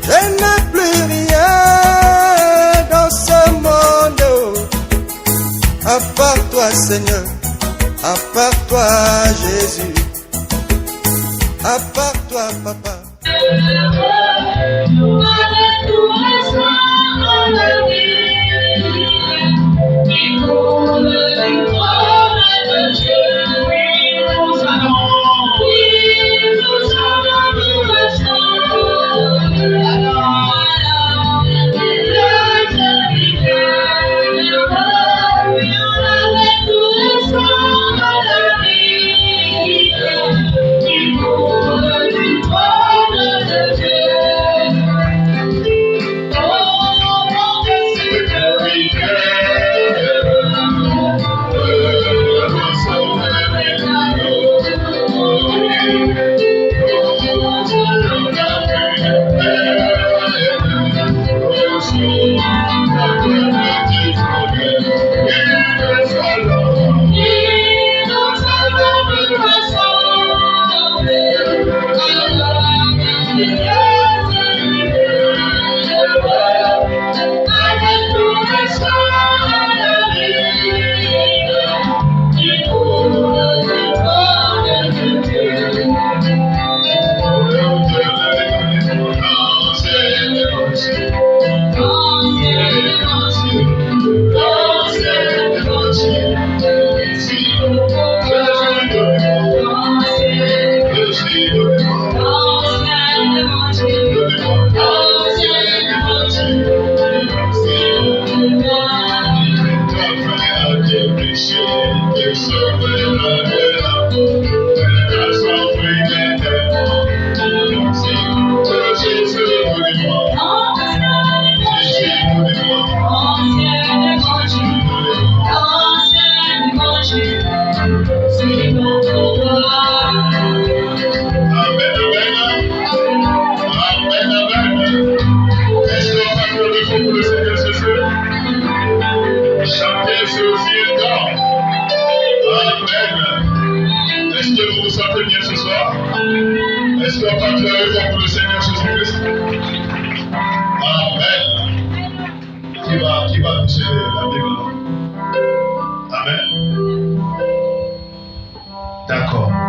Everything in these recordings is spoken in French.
Je n'ai plus rien dans ce monde, à part toi Seigneur, à part toi Jésus, à part toi Papa.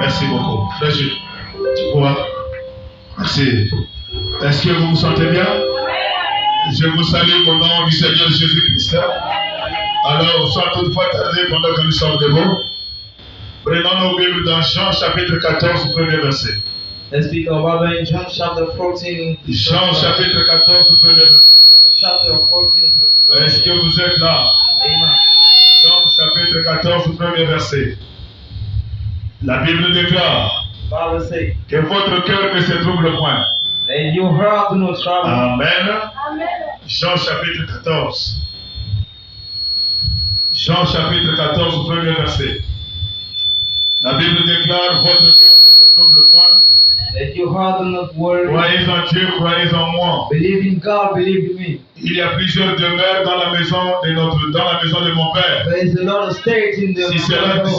Merci beaucoup. Frère Jules, tu pourras. Merci. Est-ce que vous vous sentez bien? Je vous salue au nom du Seigneur Jésus-Christ. Alors, soit toutefois tardé pendant que nous sommes debout. Prenons nos Bibles dans Jean chapitre 14, premier verset. Let's speak of Bible in John chapter 14. Jean chapitre 14, premier verset. John chapter 14. Est-ce que vous êtes là? Amen. Jean chapitre 14, premier verset. La Bible déclare que votre cœur ne se trouble point. And your heart do not trouble. Amen. Jean chapitre 14. Jean chapitre 14, premier verset. La Bible déclare votre cœur ne se trouble point. Let your heart do not worry. Croyez en Dieu, croyez en moi. Believe in God, believe in me. Il y a plusieurs demeures dans la maison de mon Père. There is a lot of states in the Si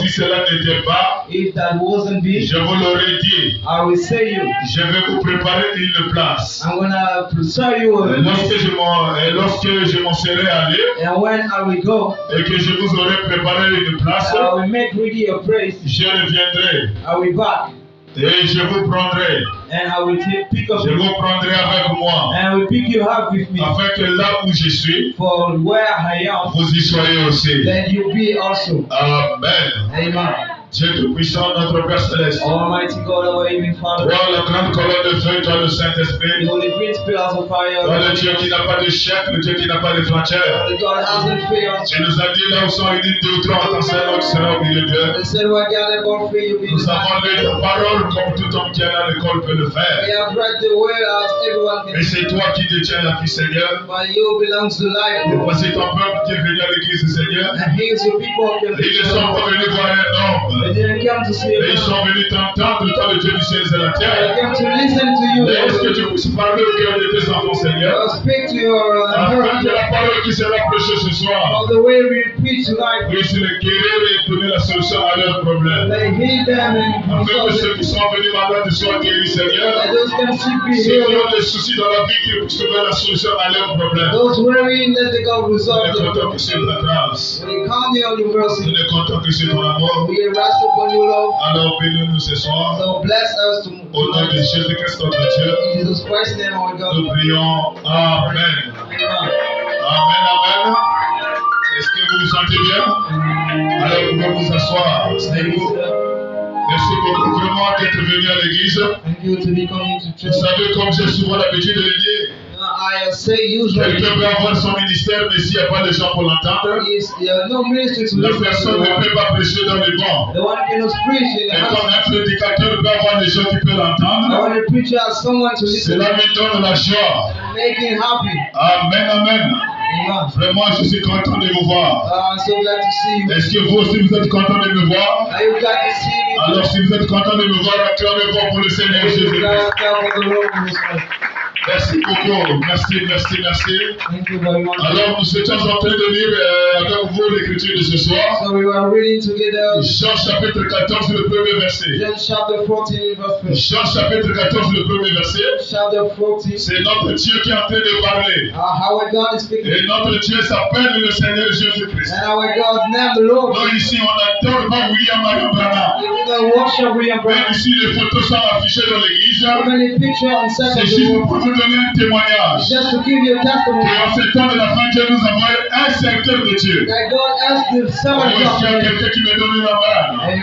cela n'était pas, if that wasn't be, je vous l'aurais dit. I will say you. Je vais vous préparer une place. I'm gonna prepare you a Lorsque je m'en serai allé, and when I will go, et que je vous aurai préparé une place, I will make ready a place. Je reviendrai. I will back. Et je vous prendrai. And I will pick up. Je vous prendrai avec moi. And I will pick you up with me. Afin que là où je suis, for where I am, vous y soyez aussi. Then you be also. Amen. Amen. Dieu Tout-Puissant, notre Père Céleste. Almighty God, our Heavenly Father. Toi, la grande colonne de feu, toi, le Saint-Esprit. The Holy Prince, pillars of fire. Toi, le Dieu qui n'a pas de chef, le Dieu qui n'a pas de frontières. The God hasn't failed. Tu nous as dit là où sont unis deux ou trois en ton sein, tu seras au milieu d'eux. He said, "We're gathered for free, you be." Nous avons lu ta parole comme tout homme qui est à l'école peut le faire. We have read the word as everyone can. Et c'est toi qui détiens la vie, Seigneur. But you belongs to life. Et voici ton peuple qui est venu à l'église, Seigneur. And he is your people. Ils ne sont pas venus voir un homme. They didn't come to see Mais ils you. sont venus t'entendre, toi le Dieu du ciel et de la They terre. came to listen to you. Mais est-ce que tu puisses parler au cœur de tes enfants, Seigneur, Speak to your afin que heart la parole qui sera prêchée ce soir of the way we preach tonight. puisse les guérir et donner la solution à leurs problèmes. They heal them and Afin que ceux qui sont venus malades soient guéris, Seigneur. that those can sick be Ceux qui healed. ont des soucis dans la vie, qu'ils puissent trouver la solution à leurs problèmes. Those worrying, let the God Nous resolve ne them. comptons que sur ta grâce. We count on your Nous mercy. ne comptons que sur ton amour. We rest upon you, Lord. Alors bénis-nous ce soir. So bless us Au nom de tonight. Jésus-Christ notre Dieu, In Jesus Christ's name, our God. nous prions. Amen. Amen. Amen, amen. Est-ce que vous vous sentez bien? Alors vous pouvez vous asseoir. Asseyez-vous. Merci beaucoup vraiment d'être venu à l'église. Thank you to be coming to Vous church. savez, comme j'ai souvent l'habitude de le dire, I say usually quelqu'un peut avoir son ministère, mais s'il n'y a pas de gens pour l'entendre, there are no ministry to la listen personne ne to. peut pas prêcher dans les bancs. The one cannot preach in the Et comme house. un prédicateur peut avoir des gens qui peuvent The one one preacher has someone to listen cela to. me donne la joie. Make him happy. Amen, amen. Amen. Vraiment, je suis content de vous voir. I'm so glad to see you. Est-ce que vous aussi vous êtes content de me voir? Are you glad to see me? Alors, si vous êtes content de me voir, acclamez fort pour le Seigneur Are you Jésus-Christ. glad for the Lord in this life? Merci beaucoup. Merci, merci, merci. Thank you very much. Alors, nous étions en train de lire avec vous l'écriture de ce soir. So we were reading together Jean chapitre 14, le premier verset. John chapter 14, verse 1. Jean chapitre 14, le premier verset. Chapter 14. C'est notre Dieu qui est en train de parler. Our God is speaking. Et notre Dieu s'appelle le Seigneur Jésus-Christ. And our God's name, the Lord. Donc ici, on n'adore pas William Marion Branham. We don't worship William Même Branham. ici, les photos sont affichées dans l'église. So many pictures on C'est Sunday. juste pour vous donner un témoignage. Just to give you a testimony Et en ce temps de la fin, Dieu nous envoie un serviteur de Dieu. that God asked the Oh, servant est-ce qu'il y a God. quelqu'un qui me donne la main? Amen.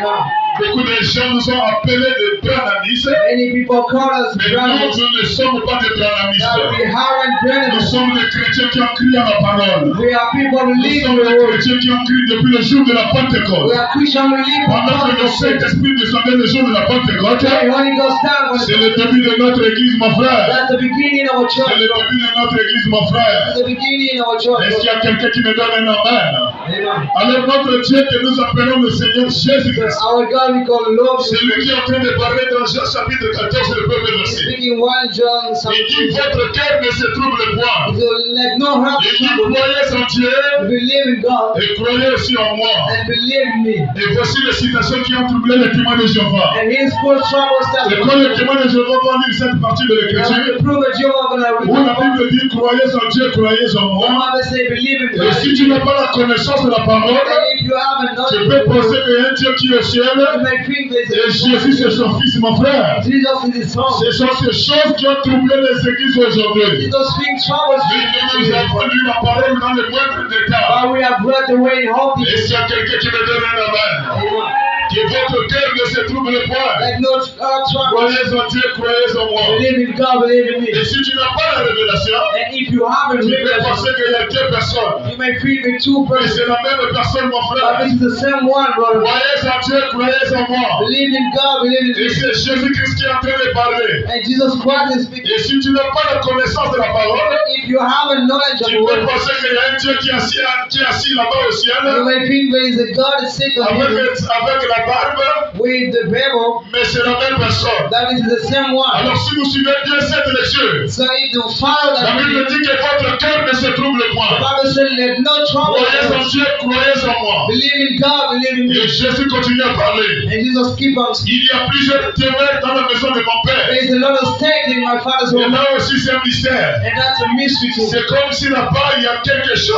Beaucoup de gens nous ont appelés des brananistes, Many people call us mais brothers. nous ne sommes pas des That we brananistes. haven't Nous brothers. sommes des chrétiens qui ont crié à la parole. We are people who Nous live in sommes the des world. chrétiens qui ont crié depuis le jour de la We Pentecôte. are Christian who live in Pendant que le the Saint-Esprit descendait le jour de la Pentecôte, The Holy Ghost down. c'est le début de notre église, mon frère. That's the beginning of our C'est church. le début de notre église, mon frère. That's the beginning of our church. Est-ce qu'il y a quelqu'un qui me donne un amen? Amen. Alors notre Dieu que nous appelons le Seigneur Jésus-Christ, Our God we call Lord. c'est lui qui est en train de parler dans Jean chapitre 14, le premier verset. Speaking 1 John Il dit, votre cœur ne se trouble point. So let no heart Il dit, trouble. croyez en Dieu Believe in God et croyez aussi en moi. and believe in me. Et voici les citations qui ont troublé les témoins de Jéhovah. And his full trouble Et quand testimony. les témoins de Jéhovah vont lire cette partie de Now l'écriture, to prove that you are going to où la read Bible dit, croyez en Dieu, croyez en the moi. Bible say believe in Et God. si tu n'as pas la connaissance de la parole, And if you haven't tu known peux it, penser qu'il y a un Dieu qui est au ciel. you may think there's Et Jésus, c'est son fils, mon frère. Jesus is his son. Ce sont ces choses qui ont troublé les églises aujourd'hui. Those things troubles Mais nous avons lu la parole dans les moindres détails. but we have read the way in hope. Et s'il y a quelqu'un qui me donne un amen, Amen. que votre cœur ne se trouble point. Let no trouble. Croyez en Dieu, croyez en moi. Believe in God, believe in me. Et si tu n'as pas la révélation, And if you haven't tu read peux it, penser qu'il y a deux personnes. you may feel with two Mais persons. c'est la même personne, mon But frère. this is the same one, brother. Croyez en Dieu, croyez en moi. Believe in God, believe in Et me. c'est Jésus-Christ qui est en train de parler. And Jesus Christ is speaking. Et si tu n'as pas la connaissance de la parole, If you haven't knowledge of tu the peux word, penser qu'il y a un Dieu qui est assis là-bas au you ciel, may think there is a God is sitting on avec, heaven avec la barbe, with the Bible. mais c'est la même personne. That is the same one. Alors si vous suivez bien cette lecture, So if you follow la that, Bible dit que votre cœur ne se trouble the point. Bible says let no trouble. Croyez en Dieu, croyez en moi. Believe in God, believe in Et me. Jésus continue à parler. And Jesus keep on speaking. Il y a plusieurs demeures dans la maison de mon Père. There is a lot of state in my father's Et home. là aussi c'est un mystère. And that's a mystery too. C'est comme si là-bas il y a quelque chose.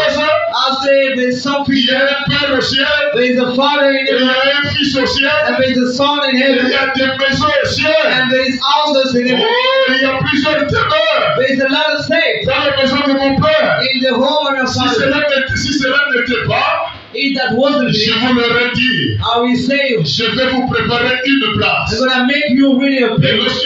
I say there's something Il y a there. un Père au ciel. There is a father in Et il y heaven. a un Fils au ciel. And there is a son in Et il heaven. y a des maisons au ciel. And there is houses in heaven. Oh, il y a plusieurs demeures There is a lot of state dans la maison de mon Père. in the home of your Si father. cela n'était pas, If that wasn't je it, vous l'aurais dit. I will say Je vais vous préparer une place. I'm gonna make you really a Et place.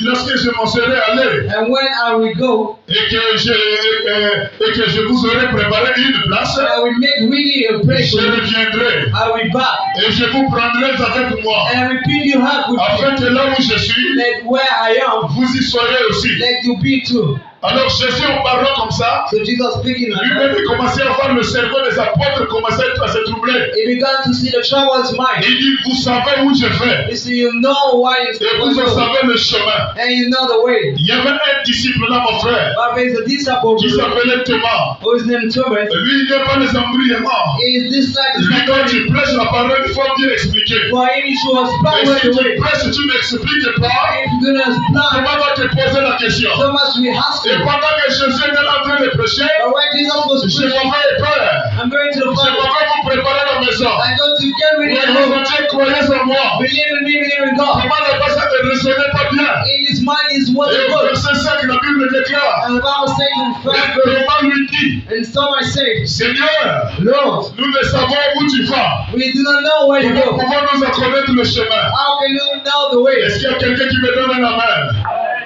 lorsque je m'en serai allé And when I will go, et que je vous aurai préparé une place, I will make really a place. je reviendrai I will back. et je vous prendrai avec moi, And I will pick you up with me. afin que là où je suis, Like where I am, vous y soyez aussi. let you be too. Alors Jésus, en parlant comme ça, So Jesus speaking like lui-même that, il commençait à voir le cerveau des apôtres commencer à se troubler. he began to see the troubles mind. Il dit, vous savez où je vais You see, you know why et you're vous en going, savez le chemin. and you know the way. Il y avait un disciple là, mon frère, But there is a disciple qui s'appelait Thomas. who is named Thomas. Lui, il n'est pas les embrouillements. He is this like Lui, quand this. tu prêches la parole, il faut bien expliquer. For him, he should Et explain si the tu way. prêches et tu n'expliques pas, If you're gonna explain, comment va te poser la question? Thomas will ask Et you. pendant que Jésus est là en train de prêcher, But when Jesus was je preaching, m'en vais peur. I'm going to the Je m'en Father. vais vous préparer la maison. I'm going to get rid of the Croyez en world. Dieu, croyez en moi. Believe in me, believe in God. Comment le passage ne résonnait pas bien? In his mind is what Et is au good. verset 5, la Bible déclare. And the Bible says in Et first verse, Thomas lui dit, and Thomas said, Seigneur, Lord, nous ne savons où tu vas. we do not know where to Comment go. pouvons-nous en connaître le chemin? How can you know the way? Est-ce qu'il y a quelqu'un qui me donne la main?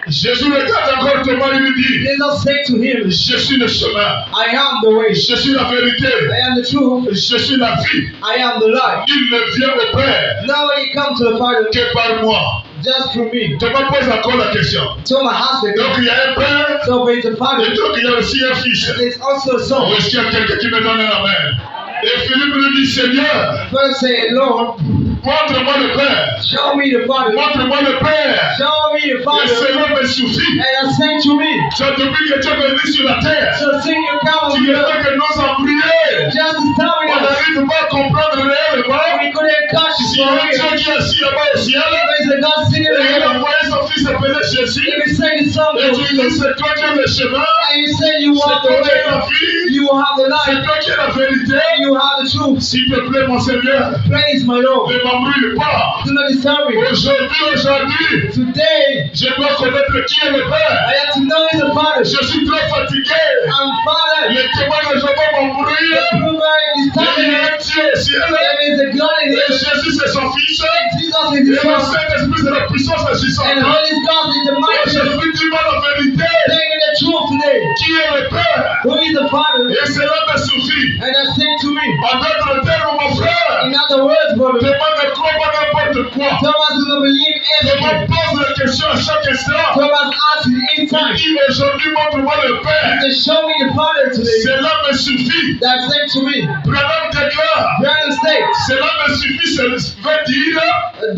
Jésus regarde encore Thomas et lui dit, Jesus said to him, je suis le chemin, I am the way, je suis la vérité, I am the truth, je suis la vie. I am the life. Nul ne vient au Père Nobody comes to the Father que par moi. just through me. Thomas pose encore la question. Thomas has the Donc il y a un Père so there is a Father, et donc il y a aussi un Fils. and there's also a Ou Son. est-ce qu'il y a quelqu'un qui me donne la main? Et Philippe lui dit, Seigneur, First say, Lord, montre-moi le Père. show me the Father. Montre-moi le Père. Show me the Et Father, cela me suffit. and send to me. Tu as depuis que tu es venu sur la terre, So sing your tu come ne on fais que nous embrouiller. just to tell On me that n'arrive pas à comprendre réellement we couldn't catch si you un for Dieu real. qui est assis là-bas au ciel, There is a God sitting et il a there. envoyé son fils appelé Jésus, If you say the song, et tu dis and c'est toi qui es le chemin, you say you c'est want the toi qui es la way, vie, you will have the c'est life, toi qui es la vérité. you have the truth. S'il te plaît, mon Seigneur, Praise my Lord. ne m'embrouille pas. Do not disturb me. Aujourd'hui, Today, je dois connaître qui est le Père. I have to know He's the Father. Je suis très fatigué. I'm Father. Les témoins ne vont pas m'embrouiller. The prover is Il y a telling un Dieu au ciel. there is a God in Et heaven. Jésus, c'est son fils. Jesus is Et the le Son. Saint-Esprit, c'est la puissance agissante. And Holy God is the Et mighty. Jésus dit moi la vérité. Tell me the truth today. Qui est le Père? Who is the Father? Et cela me suffit. And I say to me, En d'autres termes, mon frère, in other words, brother, Thomas ne croit pas n'importe quoi. Thomas does not believe Thomas everything. pose la question à chaque instant. Thomas asks in Il time, dit aujourd'hui, montre-moi le Père. to show me the Father today. Cela me suffit. That said to me, Branham déclare. Brandon States, Cela me suffit, ça veut dire,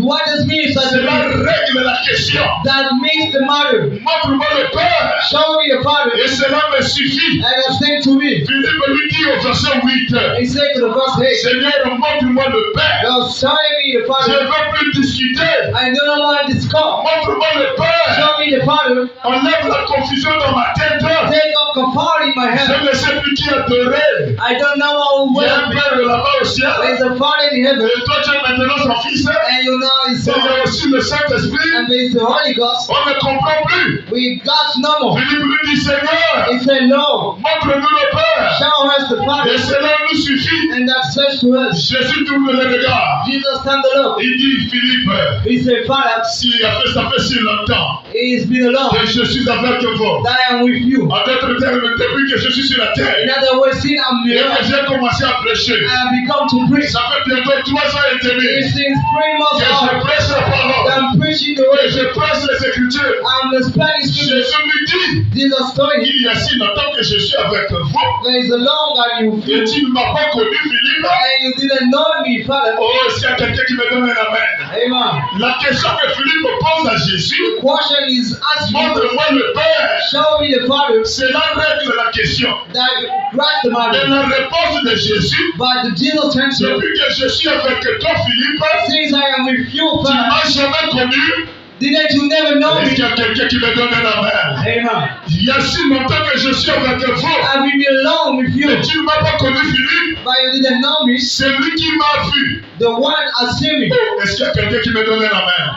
what does mean such a cela thing? règle la question. That makes the matter. Montre-moi le Père. Show me the Father. Et cela me suffit. And that said to me, Philippe lui dit au verset 8, he said to the first hey, Seigneur, montre-moi le Père. now show me the Je ne Father. veux plus discuter. I do not want to discuss. Montre-moi le Père. Show me the Father. Enlève la confusion dans ma tête. Take up a part in my Je head. ne sais plus qui adorer. I don't know how Il y a un well. Père là-bas au ciel. There's a Father in heaven, Et toi, tu es maintenant son fils. and you know His Il y Son, a aussi le Saint-Esprit. and there's the Holy Ghost. On ne comprend plus. We got no more. Philippe lui dit, Seigneur, He said, Lord, montre-nous le Père. show us the Et Father, cela nous suffit. and that says to us. Jésus tourne le regard. Jesus stand up. Il dit, Philippe, He said, Father, ça fait si longtemps it's been a long que je suis avec vous. that I am with you. En d'autres termes, depuis que je suis sur la In terre other words, since I'm et here, que j'ai commencé à prêcher, I have become to preach. ça fait bientôt 3 ans et demi It seems 3 months que je out prêche la that parole, I'm preaching the que word. je prêche les Écritures. I'm the Spanish scripture. Jésus me dit, Jesus told him, il y a si longtemps que je suis avec vous there is a long that you et feel, tu ne m'as pas connu, Philippe. and you didn't know me, Father. Oh, est-ce qu'il y a quelqu'un qui me donne un amen? Amen. La question que Philippe pose à Jésus, The question is asking, montre-moi le Père. show me the Father. Cela règle la question. That grasp the Et matter. la réponse de Jésus, But the Jesus answered, depuis que je suis avec toi, Philippe, since I am with you, tu Father, m'as jamais connu. didn't you never know Est-ce me? qu'il y a quelqu'un qui me donne un amen? Amen. Il y a si longtemps que je suis avec vous. I've been alone with you, Et tu ne m'as pas connu, Philippe. but you didn't know me. C'est lui qui m'a vu. The one has seen me. Est-ce qu'il y a quelqu'un qui me donne un amen?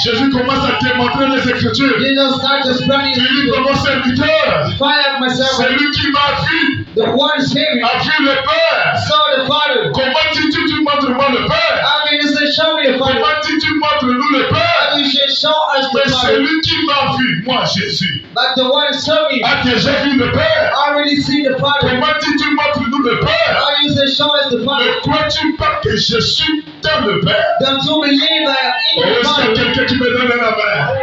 Jésus commence à te montrer les Écritures. Jesus started spreading his Philippe, people. mon serviteur, Find out myself. c'est lui qui m'a vu. The one saved me. A vu le Père. Saw the Father. Comment dis-tu, tu montres-moi le Père? I mean, you say, show me the Father. Comment dis-tu, montre-nous le Père? You should show us Mais the c'est Father. lui qui m'a vu, moi Jésus. But the one saw me. A déjà vu le Père? Already see the Father. Comment dis-tu, montre-nous le Père? How you say, show us the Father. Mais crois-tu pas que je suis dans le Père? Don't you believe that I am Oh, in the est-ce qu'il y a Father? quelqu'un qui me donne un amen?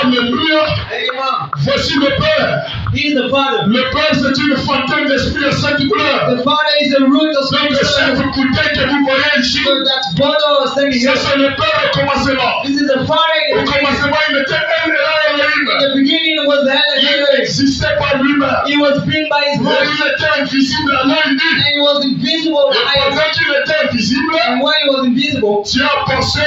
Alléluia. Amen. Voici le Père. He is the Father. Le Père, c'est une fontaine d'esprit à cette couleur. The Father is the root of Donc, Spirit. cette bouteille que vous voyez ici, So that bottle standing here. c'est le Père au commencement. This is the Father in Au the beginning. commencement, il était In Elohim. the beginning was the Il Elohim. existait par lui-même. He was being by his Et voice. il était invisible à l'œil nu. And he was invisible Et to eyes. pendant qu'il était invisible, And when he was invisible, tu as pensé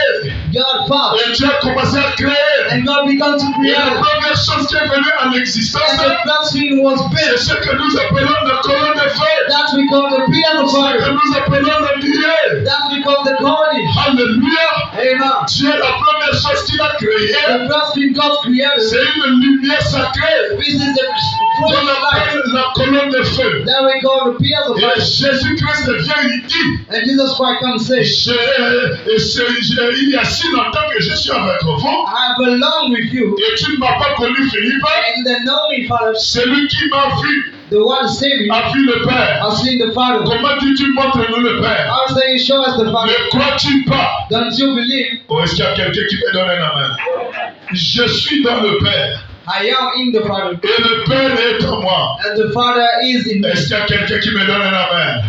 God thought. et tu as commencé à créer. And God began to Et la create. première chose qui est venue en existence, And the first thing was c'est built. ce que nous appelons la colonne de feu. That we call the pillar of Ce que fire. nous appelons le pilier. That we call the colony. Alléluia. Amen. Dieu, la première chose qu'il a créée, The first thing God created. c'est une lumière sacrée. This is the On full light. appelle la colonne de feu. That we call the pillars of Et fire. Jésus-Christ vient, il dit, And Jesus Christ comes and says, il y a si longtemps que je suis avec vous, I belong with you. et tu ne m'as pas connu, Philippe. And you know me, Father. Celui qui m'a vu The one saving me. a vu le Père. I've seen the Father. Comment dis-tu, montre-nous le Père? I was saying, show us the Father. Ne crois-tu pas? Don't you believe? Oh, est-ce qu'il y a quelqu'un qui me donne un amen? Je suis dans le Père. I am in the Father. Et le Père est en moi. And the Father is in me. Est-ce qu'il y a quelqu'un qui me donne un amen?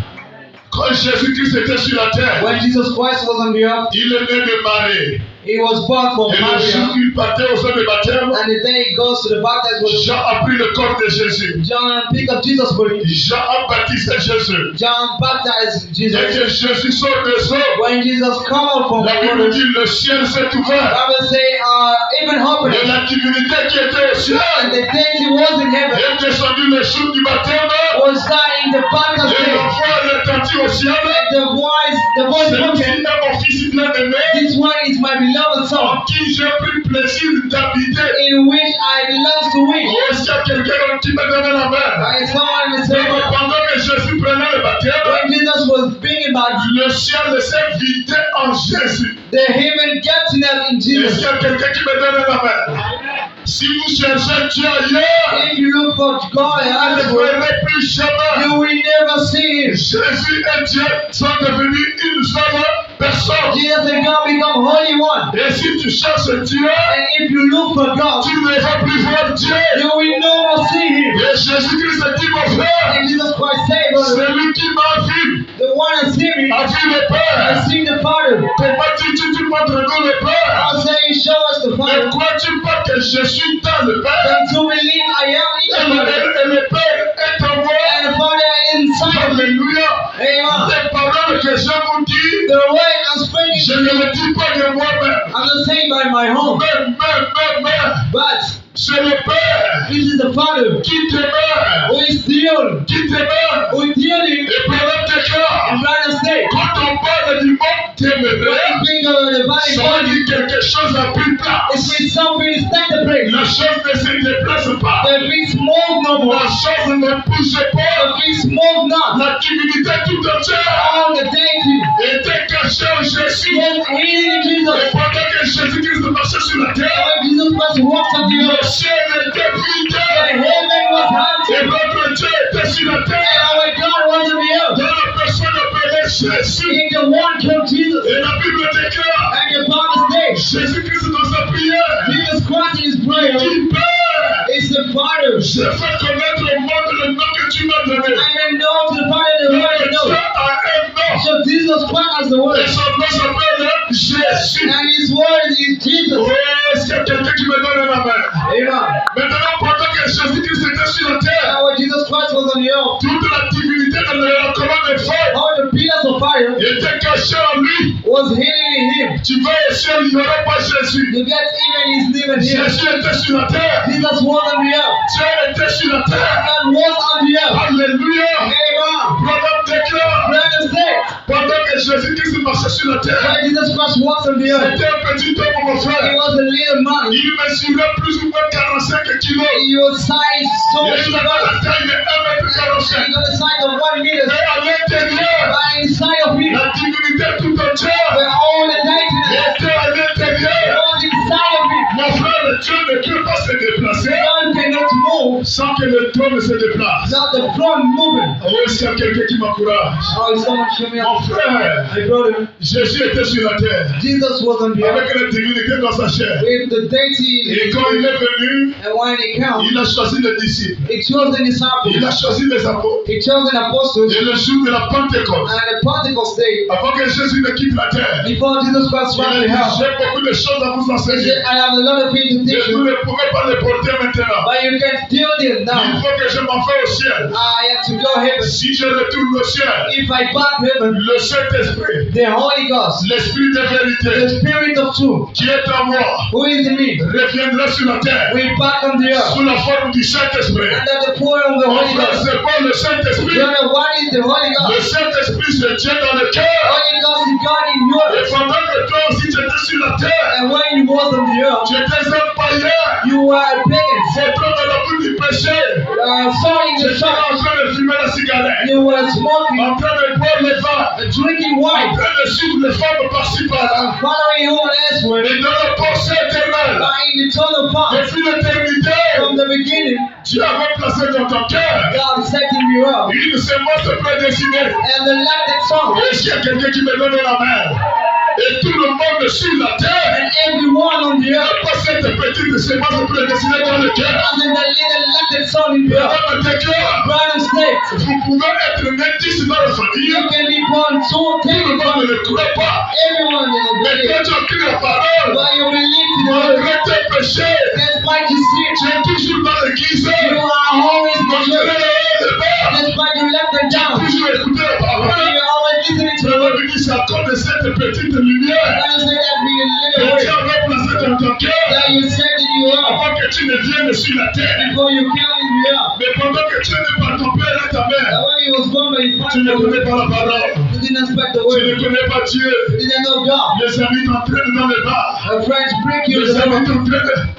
Quand Jésus-Christ était sur la terre, When Jesus Christ was on the earth, il est né de Marie. he was born from Et le jour Maria. où il partait au sein de baptême, And the day he goes to the baptism was Jean a pris le corps de Jésus. John picked up Jesus' body. Jean a baptisé Jésus. John baptized Dès Jesus. que Jésus sort des eaux, When Jesus come out from la the Bible water, dit le ciel s'est ouvert. Bible say, even opened. Et la divinité qui était au And ciel the deity was in heaven est descendue le jour du baptême. was that in the baptism Et day. la voix retentit au ciel. And the voice Celui-ci spoken, est mon fils bien-aimé, this one is my beloved en son, qui j'ai pris plaisir d'habiter. in which I love to win. Oh, est-ce qu'il y a quelqu'un qui me donne la main? And someone is Et saying, pendant que Jésus prenait le baptême, when Jesus was being baptized, le ciel s'est vidé en Jésus. the heaven kept up in Est-ce qu'il Jesus. y a quelqu'un qui me donne la main? Si vous cherchez Dieu ailleurs, If you look for God vous ne elsewhere, verrez plus jamais. you will never see him. Jésus et Dieu sont devenus une seule personne. Jesus and God become holy one. Et si tu cherches Dieu, And if you look for God, tu ne vas plus voir Dieu. you will never see him. Et Jésus-Christ a dit, mon frère, And Jesus Christ said, brother, celui qui m'a vu the one that see me, a vu le Père. has seen the Father. Comment dis-tu, tu montres-nous le Père? I'm saying, show us the Ne Father. crois-tu pas que je suis dans le Père? Then to believe I am in the Father. Et le Père est en moi. And the Father is inside me. Alléluia. Amen. Les paroles que je vous dis, The way I'm speaking je to ne you, le dis pas de moi-même. I'm not saying by my own, Mais, but c'est le Père this is the Father qui t'aime, who is dealing, qui t'aime. who is dealing, Et pendant tes cas, and right to say, quand on parle du monde when t'aimerait, you think of the body, ça veut dire quelque chose a pris it place. means something is take the place. La chose ne se déplace pas. The things move no more. La chose ne bouge pas. The things move not. La divinité tout entière All the deity était cachée en Jésus. was hidden in Et Jesus. pendant que Jésus-Christ marchait sur la terre, When Jesus Christ walked on the le earth, ciel était the vide. heaven was Et empty, notre Dieu était sur la and terre. our God was on the earth. Dans la personne appelée Jésus. In the one called Jesus, Et la Bible déclare, and the Bible says, Jésus-Christ dans sa prière, Jesus Christ in his prayer dit Père, is the Father. j'ai fait connaître au monde le nom que tu m'as donné. And then know to the Father the Donc Father Dieu knows. a un nom. So Jesus Christ has the word, Et son nom s'appelle Jésus. and his word is Jesus. Oh, est-ce qu'il y a quelqu'un qui me donne la main? Amen. Maintenant, pendant que Jésus-Christ était sur la terre, Now when Jesus Christ was on the earth, toute la divinité dans la colonne de feu all the pillars of fire était cachée en lui. was hidden in him. Tu vas au ciel, il n'y aura pas Jésus. You get even his name in here. Jésus était sur la terre. Jesus was on the earth. Dieu était sur la terre. God was on the earth. Alléluia. Amen. Proverbe déclare, Brother said, pendant que Jésus-Christ marchait sur la terre, when Jesus Christ walks on the earth, c'était un petit homme, mon he frère. was a little man. Il mesurait plus ou moins 45 kilos. He was sized so Et much il avait bigger. la taille de 1,45 He got the size of 1 meter. Mais à l'intérieur, But inside of him, la divinité tout where entière all the deities était à l'intérieur. was inside of him. Mon frère, Dieu ne peut pas se déplacer. God cannot move. sans que le trône ne se déplace. Not the throne moving. Oh, est-ce qu'il y a quelqu'un qui m'encourage? Oh, someone show me Mon up. frère, My brother, Jésus était sur la terre Jesus was on the earth avec la divinité dans sa chair. with the deity, Et quand il est venu, and when he came, il a choisi les disciples. he chose the Il disciples, a choisi les apôtres. he chose the apostles, Et le jour de la Pentecôte, and the Pentecost day, avant que Jésus ne quitte la terre, before Jesus Christ il a went to dit, hell, j'ai beaucoup de choses à vous he enseigner. said, I have a lot of things to Mais teach vous you, ne pouvez pas les porter maintenant. but you can still do it Il now. faut que je m'en vais au ciel. I have to go heaven. Si je retourne au ciel, If I back heaven, le Saint-Esprit, the Holy Ghost, l'Esprit de the vérité, Spirit of truth, qui est en moi, who is in me, reviendra sur la terre will back on the earth sous la forme du Saint-Esprit. under the power of the Mon Holy frère, Ghost. c'est pas le Saint-Esprit. You know what is the Holy Le Ghost? Saint-Esprit se tient dans le cœur. Holy Ghost is God in Et yours. pendant que toi aussi tu étais sur la terre, And when you was on the earth, tu étais un païen, you were a pagan, entrant dans la boue du péché. sowing Tu the étais church. en train de fumer la cigarette, You were smoking, en train de boire le vin, drinking en wine, train de suivre les femmes par-ci par-là. following human elsewhere, Et dans la pensée éternelle, but in the eternal path. depuis l'éternité, From the beginning, Dieu avait placé dans ton cœur God setting you up. une semence prédestinée. And the elected song, Est-ce qu'il y a quelqu'un qui me donne la main? Et tout le monde sur la terre and everyone on the n'a earth, pas cette petite semence prédestinée dans le cœur. as in the little elected song in the earth. Madame déclare, Brother States, vous pouvez être né 10 dans la famille, you can be born so tout le taken monde from ne le croit pas. everyone in the Mais body. quand tu as pris la parole, But you believe to the word, malgré tes péchés, despite you sin, tu es toujours dans l'église. you are always in the Malgré church. le haut et le bas, Despite you left them down, toujours écouter la you parole. are always listening to the La word. Bible dit, c'est à cause de cette petite lumière God say that we que little Dieu word avait placé dans ton cœur that you said that you are avant que tu ne viennes sur la terre. before you came in the earth. Mais pendant que tu n'es pas ton père et ta And mère, when you was born by your tu ne father, connais pas la parole. you didn't expect the Tu ne word, connais pas Dieu. you didn't know God. Les amis t'entraînent dans les bars. Our friends break you in Les the amis middle. t'entraînent.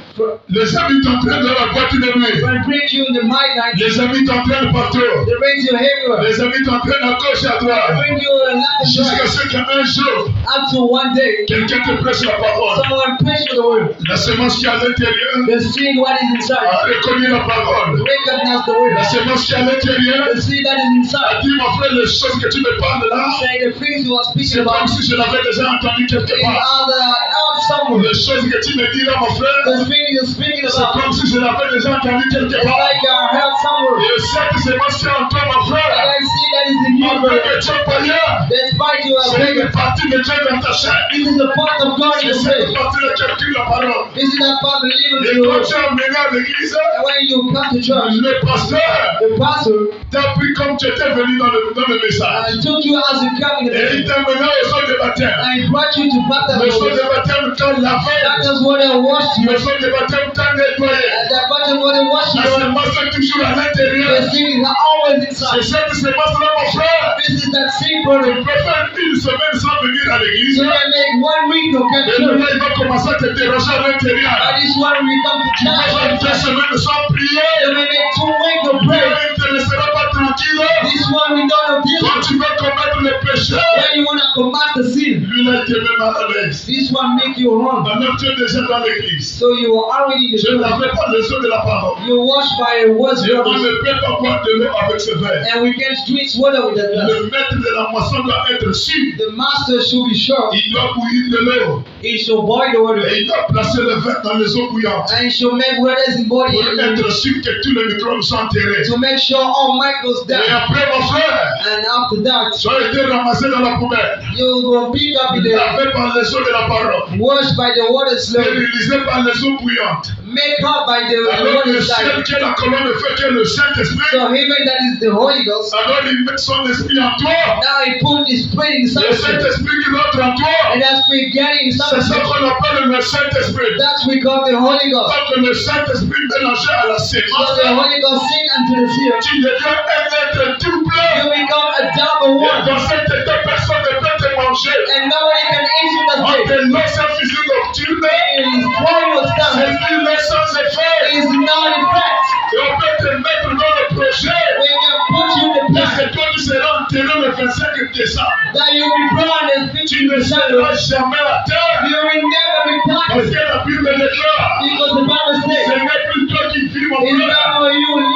Les amis t'entraînent dans la boîte de nuit. Friends break you in the midnight. Les amis t'entraînent partout. They raise you everywhere. Les amis t'entraînent à gauche et à They droite. bring you a lot of Jusqu'à joy. ce qu'un jour, Until one day, quelqu'un te prêche la parole. someone preach you the word. La semence qui est à l'intérieur The seed what is inside. a reconnu la parole. Recognize the word. La semence qui est à l'intérieur The seed that is a inside. dit, mon frère, les choses que tu me parles là, Say the things you are speaking c'est comme about si je l'avais déjà entendu quelque is part. out somewhere. Les choses que tu me dis là, mon frère, The thing you're speaking c'est about comme si je l'avais déjà entendu quelque is part. like I heard somewhere. Et cette semence qui est en toi, mon And frère, I see that is in you, malgré brother. que tu es païen, Despite you are c'est pagan, une partie de Dieu dans ta chair. this is the part of God in C'est your cette faith. partie de qui écrit la parole. This is that part believing Et in the quand word. tu es emmené à l'église, And when you come to church, le pasteur the pastor t'a pris comme tu étais venu dans le message. took you as you come in the Et il message. t'a mené au sol de baptême. And he brought you to Le sol baptism. de baptême t'a lavé. That is what they washed you. Le sol de baptême t'a nettoyé. And that baptism what they washed La you. semence est toujours à The l'intérieur. seed is always C'est inside. cette semence-là, mon frère. This is that seed, Tu brother. peux faire une semaine sans venir à l'église. You can make 1 week to come to Et church. là, il va commencer à te déranger à l'intérieur. That is why we come to Tu peux faire church. 2 semaines sans prier. You may make 2 weeks to Dieu pray. ne te laissera pas tranquille. This one we don't deal Quand with. tu veux commettre le péché, When you want to combat the sin, lui là, il te met mal à l'aise. this one make you wrong. Alors tu es déjà dans l'église. So you are already in the Je church. n'avais pas le son de la parole. You wash by your words, Et on brothers. ne peut pas boire de l'eau avec ce verre. And we can drink water with that glass. Le maître de la moisson doit être sûr. The master should be sure. Il doit bouillir de l'eau. He should boil the water. Et il doit placer le verre dans les eaux bouillantes. And he should make waters in body Pour être sûr que tous les microbes sont enterrés. to make sure all microbes Et die. après, mon frère, And after that, tu as été ramassé dans la poubelle. you will pick up in the Lavé par les eaux de la parole. washed by the water slowly. Stérilisé par les eaux bouillantes. Make up by the Alors water le ciel side. qui est la colonne de feu, qui est le Saint-Esprit, So even that is the Holy Ghost. alors il met son esprit en toi. Now he put his spirit inside Le of you. Saint-Esprit qui rentre en toi. And that's we getting C'est inside ça of you. qu'on appelle le Saint-Esprit. That's we call the Holy Ghost. Quand le Saint-Esprit mélangé à la So sémence, the Holy Ghost sing unto the seer. tu deviens un être double. You become a double Et one. dans cette étape, personne ne peut te manger. And nobody can eat you that On day. te lance un fusil nocturne. His throne was down. C'est une sans effet. Is not in fact. Et on peut te mettre dans le projet. We can put you in the Mais plan c'est toi qui seras enterré le 25 décembre. that you will be born and Tu 15 ne December. seras jamais à terre. You will never be Parce planted que la Bible déclare. because the Bible Ce says n'est plus toi qui vis, mon it's frère. not where you will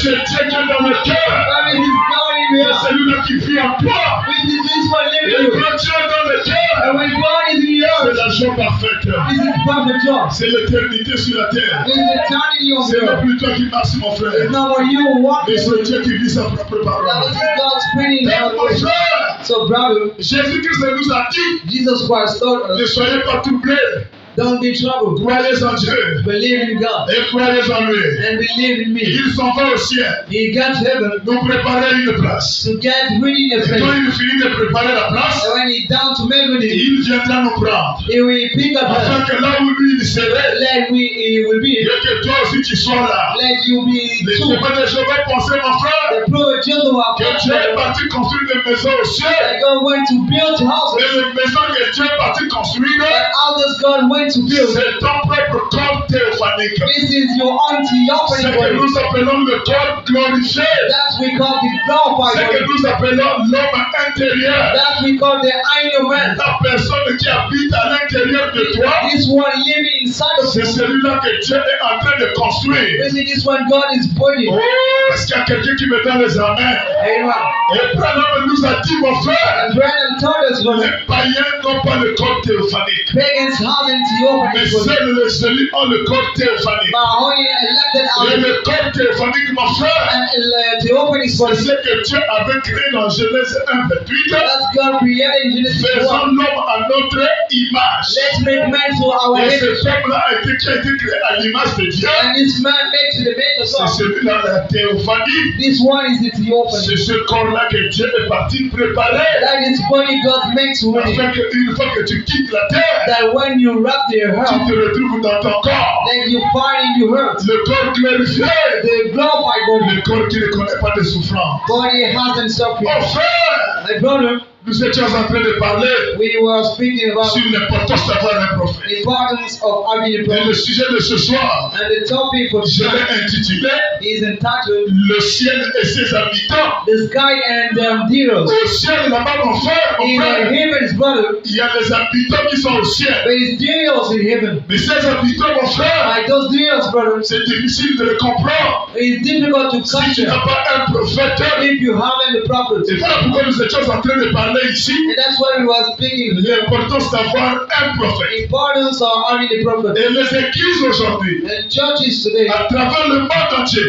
c'est Dieu qui est dans le cœur. That is His God in C'est you. celui-là qui vit en toi. This is this one Et living in you. quand Dieu est dans le cœur, And when God is in you, c'est la joie parfaite. this is perfect joy. C'est l'éternité sur la terre. This is eternity on C'est the non earth. plus toi qui marches, mon It's frère. not what you want. Mais c'est Dieu qui vit sa propre That parole. is God's spinning Et out mon of it. frère, So, brother, Jésus-Christ nous a dit, Jesus Christ told ne us, soyez pas troublés. don't be troubled. Croyez en Dieu. Believe in God Et croyez en lui. and believe in me. Il s'en va au ciel. He got to heaven Nous préparer une place. to get ready Et the quand place. il finit de préparer la place, And when he's down to Melody, il viendra nous prendre. he will pick up Afin us. que là où lui il serait, He will be. et que toi aussi tu sois là. Let you be Les too. témoins de Jéhovah pensaient, mon frère, The prophet Joseph que Dieu est parti construire des maisons au ciel. that God went to build Et houses. les maisons que Dieu est parti construire, That others God went to build. c'est ton propre corps théophanique. This is your own Ce theophany que body. nous appelons le corps glorifié. That we call the Ce glorified que body. nous appelons l'homme intérieur. That we call the inner man. La personne qui habite à l'intérieur de toi, This one living inside of c'est you. celui-là que Dieu est en train de construire. This is this one God is building. Oh, est-ce qu'il y a quelqu'un qui me donne les amens? Amen. Et Branham nous a dit, mon frère, And Brandon told us, brother, les païens n'ont pas le corps théophanique. pagans haven't Mais theophany body. seuls les élus ont le corps théophanique. But only elected Et out le corps théophanique, mon frère, and theophany c'est body. ce que Dieu avait créé dans Genèse 1, 28. That's God created in Genesis 1. Faisons l'homme à notre image. Let's make man to our Et image. cet homme-là qui a été créé à l'image de Dieu, And this man made to the image of c'est God. celui-là, la théophanie. This one is the theophany. C'est ce corps-là que Dieu est parti préparer. That is body God makes ready. Afin qu'une fois que tu quittes la terre, That when you wrap the tu earth, te retrouves dans ton corps. then you find in your earth Le corps glorifié. the glorified body. Le corps qui ne connaît pas de souffrance. Body hasn't suffered. Oh frère, My brother, nous étions en train de parler we were speaking about sur l'importance d'avoir un prophète. the importance of having a Et le prophet. sujet de ce soir, And the topic for je tonight l'ai intitulé is entitled Le ciel et ses habitants. The Sky and Deers. Au ciel, là-bas, mon frère, In heaven's brother, il y a les habitants qui sont au ciel. there is deers in heaven. Mais ces habitants, mon frère, Like those deers, brother, c'est difficile de les comprendre it's difficult to si catch tu n'as them pas un prophète. if you haven't the prophet. Et voilà pourquoi nous étions en train de parler ici. And that's why we were speaking L'importance d'avoir un prophète. importance of having a prophet. Et les églises aujourd'hui, And churches today, à travers le monde entier,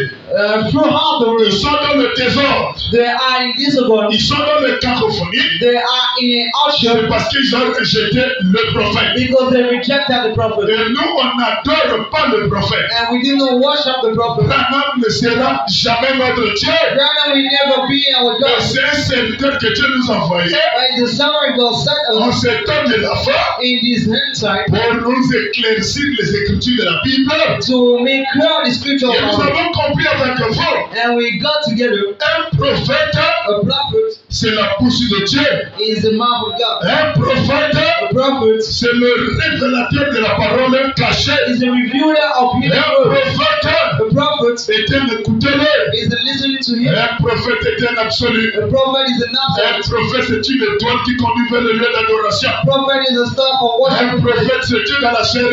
throughout the ils world, sont dans le désordre. they are in disorder. Ils sont dans le cacophonie. They are in C'est usher parce qu'ils ont rejeté le prophète. because they rejected the prophet. Et nous, on n'adore pas le prophète. And we didn't worship the prophet. Branham ne sera jamais notre Dieu. Brother will never be our Mais God. c'est un serviteur que Dieu nous a envoyé. But the summer God sent En us ce temps de la fin, in this hindsight pour nous éclaircir les écritures de la Bible. to make clear the scripture Et nous of God. avons compris avec vous, And we got together. un prophète, A prophet c'est la bouche de Dieu. is the mouth of God. Un prophète, A prophet c'est le révélateur de la parole cachée. is the revealer of his Un word. prophète A prophet est un écouteur. is the listening to him. Un prophète est un absolu. A prophet is an Un absolute. prophète, c'est une étoile qui conduit vers le lieu d'adoration. A prophet is a star for Un worship. prophète, c'est Dieu dans la chair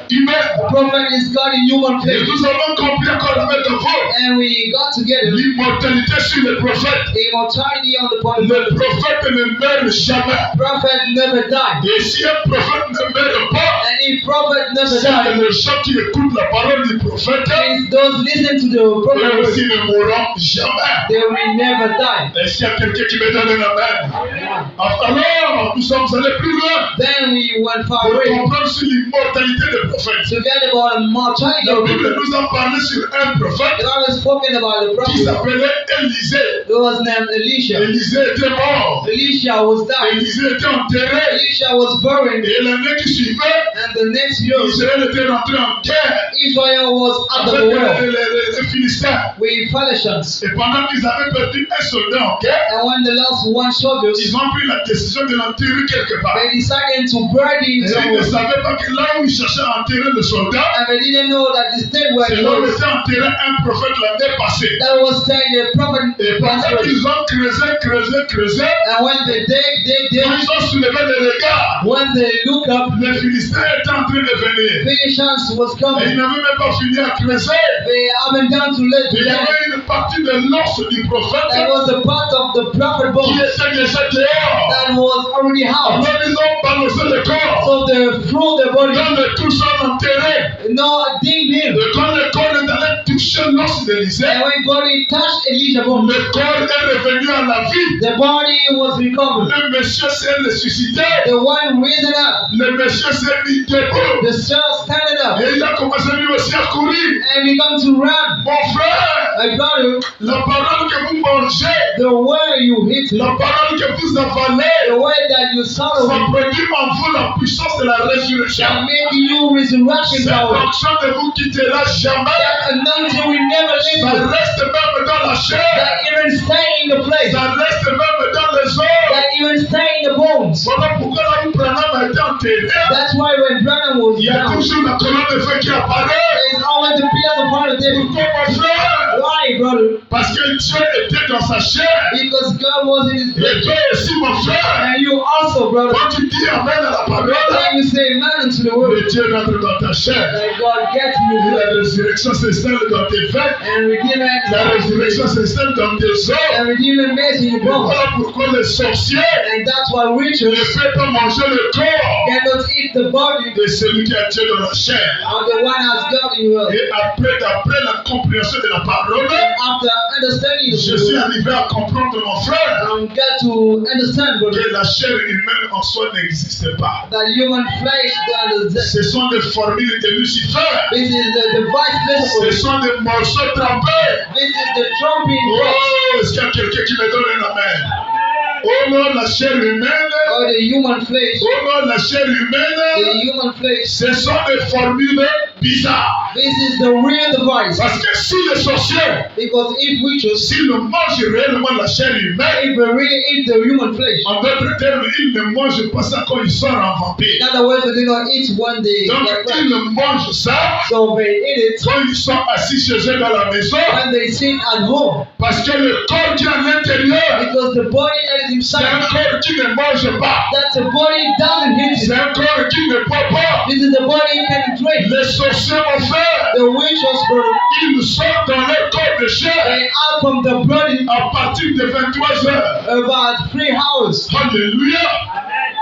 humaine. A prophet is God in human Et flesh. nous avons compris encore avec vous And we got together. l'immortalité sur le prophète. Immortality on the body. Le prophète ne meurt jamais. Prophet never died. Et si un prophète ne meurt pas, And if prophet never c'est died, les gens qui écoutent la parole du prophète, means those listen to the eux prophet word, aussi ne mourront jamais. they will never die. Est-ce qu'il y a quelqu'un qui me donne un amen? Alors, nous sommes allés plus loin Then we went far pour away comprendre sur l'immortalité des prophètes. to get about the mortality La of Bible people. nous a parlé sur un prophète The Bible spoken about the qui prophet. s'appelait Élisée. It was named Elisha. Élisée était mort. Elisha was died. Élisée était enterré. Elisha was buried. Et l'année qui suivait, And the next year, Israël était rentré en guerre Israel was at the avec war les Philistins. with Philistines. Et pendant qu'ils avaient perdu un soldat en guerre, And when the last one soldiers, ils ont pris la décision de l'enterrer quelque part. they decided to bury him Et ils ne somewhere. savaient pas que là où ils cherchaient à enterrer enterré le soldat. And they didn't know that the state where C'est he là où was, était enterré un prophète l'année passée. that was saying the prophet Et pendant prospered. qu'ils ont creusé, And when they dig, quand ils ont soulevé les regards, when they look up, les Philistins étaient en train de venir. Philistines was Et ils coming. n'avaient même pas fini à creuser. They haven't done to let Il y the land. avait une partie de l'os du prophète That was a part of the prophet qui bones était déjà dehors. that was already out. Alors ils ont balancé le corps. So they threw the body. Quand le tout sont enterrés, No, dig him. et quand le corps est allé toucher l'os d'Élysée, And when body touched Elijah bone, le corps est revenu à la vie. the body was recovered. Le monsieur s'est ressuscité. The one risen up, Le monsieur s'est mis debout. the son standing up, Et il a commencé lui aussi à courir. and began to run. Mon frère, My brother, la parole que vous mangez, the way you hit la him, parole que vous avalez, the way that you swallow ça him, produit en vous la puissance de la résurrection. that make you resurrection Cette power. onction ne vous quittera jamais. That anointing will never Ça leave you. reste même dans la chair. That even stay in the place. Ça reste même dans les os. That even stay in the bones. Voilà pourquoi là où Branham a été enterré, That's why when Branham was il y a down, toujours la colonne de feu qui apparaît. there's always the pillars of fire there. Pourquoi mon frère? Why, brother? Parce que Dieu était dans sa chair. Because God was in his Et place. toi aussi mon frère. And you also, brother, Quand tu dis Amen à la parole, when you say amen to the word, le Dieu rentre dans ta chair. that God gets in Et your la blood résurrection s'installe dans tes veines. and redeem La it résurrection s'installe dans tes os. and redeem it makes in your Et bones. voilà pourquoi les sorciers And that's why ne witches peuvent pas manger le corps cannot eat the body de celui qui a Dieu dans la chair. of the one has God in you. Et après la compréhension de la parole, After understanding the je suis word, arrivé à comprendre, mon frère, got to understand, brother, que la chair humaine en soi n'existe pas. that human flesh that is Ce sont des formules de Lucifer. this is the device Ce principle. sont des morceaux trempés. This is the trumping voice. Oh, est-ce qu'il y a quelqu'un qui me donne un amen? Oh non, la chair humaine. Or the human flesh. Oh non, la chair The humaine. human flesh. Ce sont des formules bizarres. This is the real device. Parce que si les sorciers, Because if witches, s'ils ne mangent réellement la chair humaine, if they really eat the human flesh, en d'autres termes, ils ne mangent pas ça quand ils sont en vampire. in other words, they don't eat when they Donc, get ils flesh. ne mangent ça So they eat it quand ils sont assis chez eux dans la maison. when they sit at home. Parce que le corps qui est à l'intérieur, Because the body that is c'est un inside, corps qui ne mange pas. that the body doesn't eat C'est it. un corps qui ne boit pas. This is the body can drink. Les sorciers, mon frère, The witches, brother, ils sortent dans leur corps de chair they out from the body à partir de 23 heures. about 3 hours. Alléluia.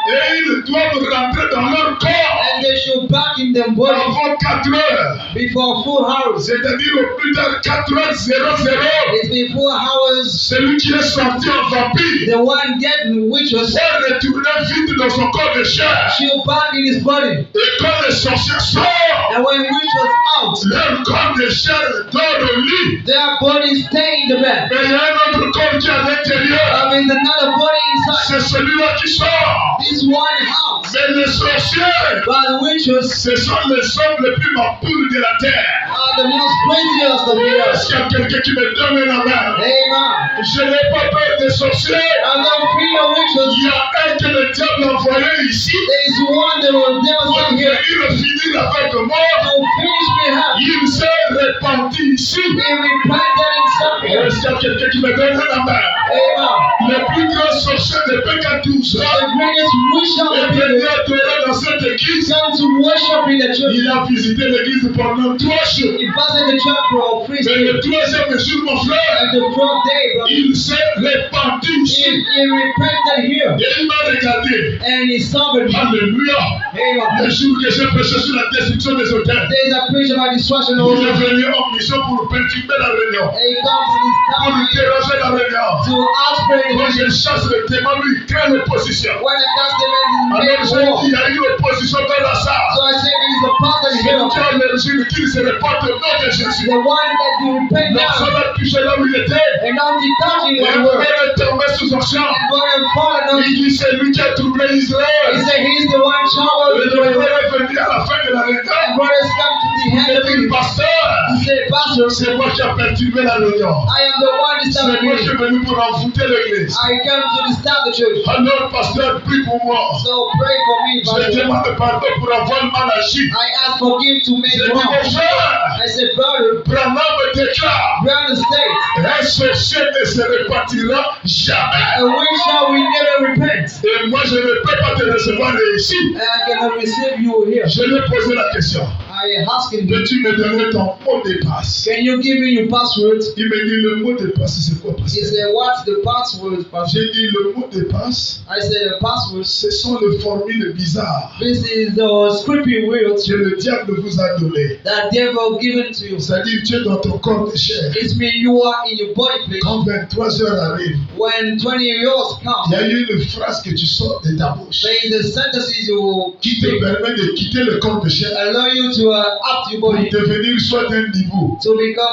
Et ils doivent rentrer dans leur corps And they should back in them body avant 4 heures. before 4 hours. C'est-à-dire au plus tard 4h00. It's been 4 hours. Celui qui est sorti en vampire The one getting witches, est retourné vite dans son corps de chair. she'll back in his body. Et quand les sorciers sortent, And when witches out, leur corps de chair dort au lit. their body stay in the bed. Mais il y a un autre corps qui est à l'intérieur. There's another body inside. C'est celui-là qui sort. This one house. Mais les sorciers, But witches ce sont les hommes les plus matures de la terre. are the most craziest of the earth. Est-ce qu'il y a quelqu'un qui me donne la main? Amen. Je n'ai pas peur des sorciers. I don't fear witches. Il y a un que le diable a envoyé ici There is one that will never pour come here venir finir avec moi. to finish me up. Il s'est répandu ici. He repented in something. Est-ce qu'il y a quelqu'un qui me donne la main? Amen. Le plus grand sorcier de PK12 The greatest wisher est of venu the adorer dans cette église. come to worship in the church. Il a visité l'église pendant 3 jours. He visited the church for 3 Mais days. le troisième jour, mon frère, And the 4th day, brother, il s'est répandu ici. he repented here. Et il m'a regardé. And he sobered me. Alléluia. Amen. Le jour que j'ai prêché sur la destruction des hôtels, There's a preacher about destruction il also. est venu en mission pour perturber la réunion, And he comes to this pour town déranger la réunion. to outspray the Quand je chasse le démon, lui, il crée l'opposition. when the customer Alors is j'ai made war. dit, il y a une opposition dans la salle. So I said there is a person C'est here. qui a l'origine qui se répand au nom de Jésus. The one that you repent Donc ça now. va toucher là où il était. And now he touching Et one on word. va tomber sous onction. And brother fallen on. Il dit, c'est lui qui a troublé He Israël. said he's the one Et troubled le Israel. frère est venu à la fin de la réunion. And brothers come to the Il hand of dit, it. pasteur, He said, Pastor, c'est moi qui a perturbé la réunion. I am the one that C'est started moi qui it. est venu pour envoûter l'église. I come to disturb the church. Alors, pasteur, prie pour moi. So pray for me, Je Pastor. demande pardon pour avoir mal agi. I ask for forgive to make J'ai dit, wrong. mon frère, I said, brother, Branham déclare, brother state, un sorcier ne se repartira jamais. and we shall we never repent. Et moi, je ne peux pas te recevoir ici. And I cannot receive you here. Je lui ai posé la question. I asked him, Peux-tu me donner ton mot de passe? can you give me your password? Il me dit, le mot de passe, c'est quoi, He pasteur? said, what's the password, pastor? J'ai dit, le mot de passe, I said, the password. ce sont les formules bizarres This is the scripture words que le diable vous a données. that devil given to you. C'est-à-dire, tu es dans ton corps de chair. It means you are in your body place. Quand 23 heures arrivent, When 20 years il come, y a eu une phrase que tu sors de ta bouche there is a sentences you will qui te speak, permet de quitter le corps de chair allow you to up your pour body devenir soit un hibou, to become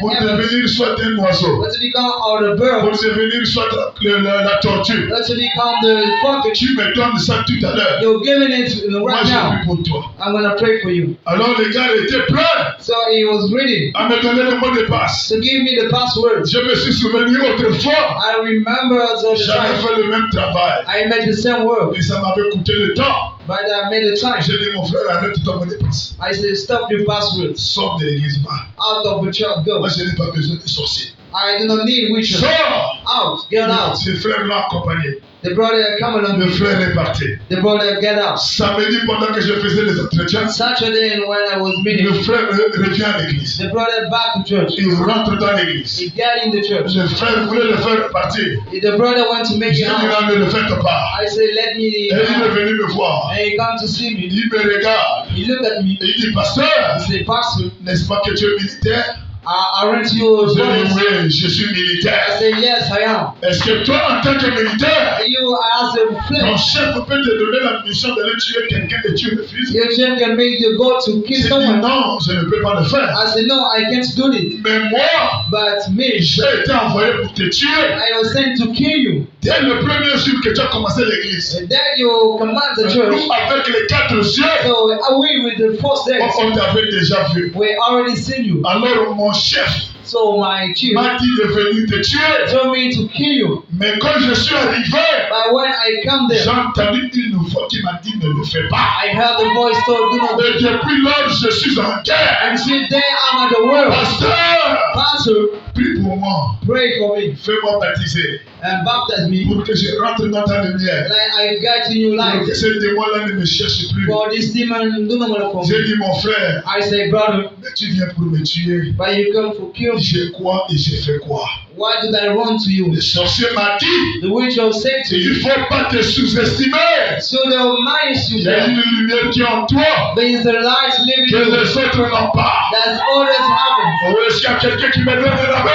pour an animal, devenir soit un oiseau, or to become the pour bird, devenir soit la tortue. or to become the fucking. Tu me donnes ça tout à l'heure. You're giving it Moi, right j'ai now. pris pour toi. I'm gonna pray for you. Alors, les gars étaient prêts So he was ready à me donner le mot de passe. to give me the password. Je me suis souvenu autrefois, I remember the j'avais time fait le même travail. I made the same work, Et ça m'avait coûté le temps. but I made the time. J'ai dit, mon frère, arrête ton mot de passe. I said, stop your passwords. Sors de l'église, va. Out of the church, go. Moi, je n'ai pas besoin de sorciers. I do not need witches. Sors! Out, get out. Ce frère l'a accompagné. The brother come along. Le frère est parti. The brother get out. Samedi, pendant que je faisais les entretiens, Saturday when I was meeting, le frère revient à l'église. the brother back to church. Il rentre dans l'église. He get in the church. Le frère voulait le faire partir. The brother went to make J'ai it dit, out. non, ne le faites pas. I said, let me. Et il est venu me voir. And he come to see me. Il me regarde. He looked at me. Et il dit, pasteur, He said, Pastor, n'est-ce pas que tu es militaire? I rent you a J'ai dit, brothers. oui, je suis I militaire. said, yes, I am. Est-ce que toi, en tant que militaire, You as a ton flesh, chef peut te donner la mission d'aller tuer quelqu'un et tu refuses? your chef can make you go to kill J'ai dit, someone. non, je ne peux pas le faire. I said, no, I can't do it. Mais moi, But me, j'ai été envoyé pour te tuer. I was sent to kill you. Dès le premier jour que tu as commencé l'église, And then you command the church. nous, avec les 4 yeux, So away with the first days, on t'avait déjà vu. we already seen you. Alors, mon chef So my chief m'a dit de venir te tuer. told me to kill you. Mais quand je suis arrivé, But when I come j'ai there, entendu une voix qui m'a dit ne le fais pas. I heard the voice told, do not. Et depuis lors, je suis en guerre. And since then I'm at the world. Pasteur, Pastor, prie pour moi. pray for me Fais-moi baptiser and baptize me. pour que je rentre dans ta lumière. Like I get in your Pour life. que ce démon-là ne me cherche plus. For this demon, do not want to come. J'ai dit, mon frère, I say, brother, mais tu viens pour me tuer. but you come for kill me. J'ai quoi et j'ai fait quoi? Why did I run to you? Le sorcier m'a dit, The witch of Satan. il ne faut pas te sous-estimer. So they'll manage you Il y a there. une lumière qui est en toi There is the light living que in you. les autres n'ont pas. That's always happened. Oh, est-ce qu'il y a quelqu'un qui me donne la main?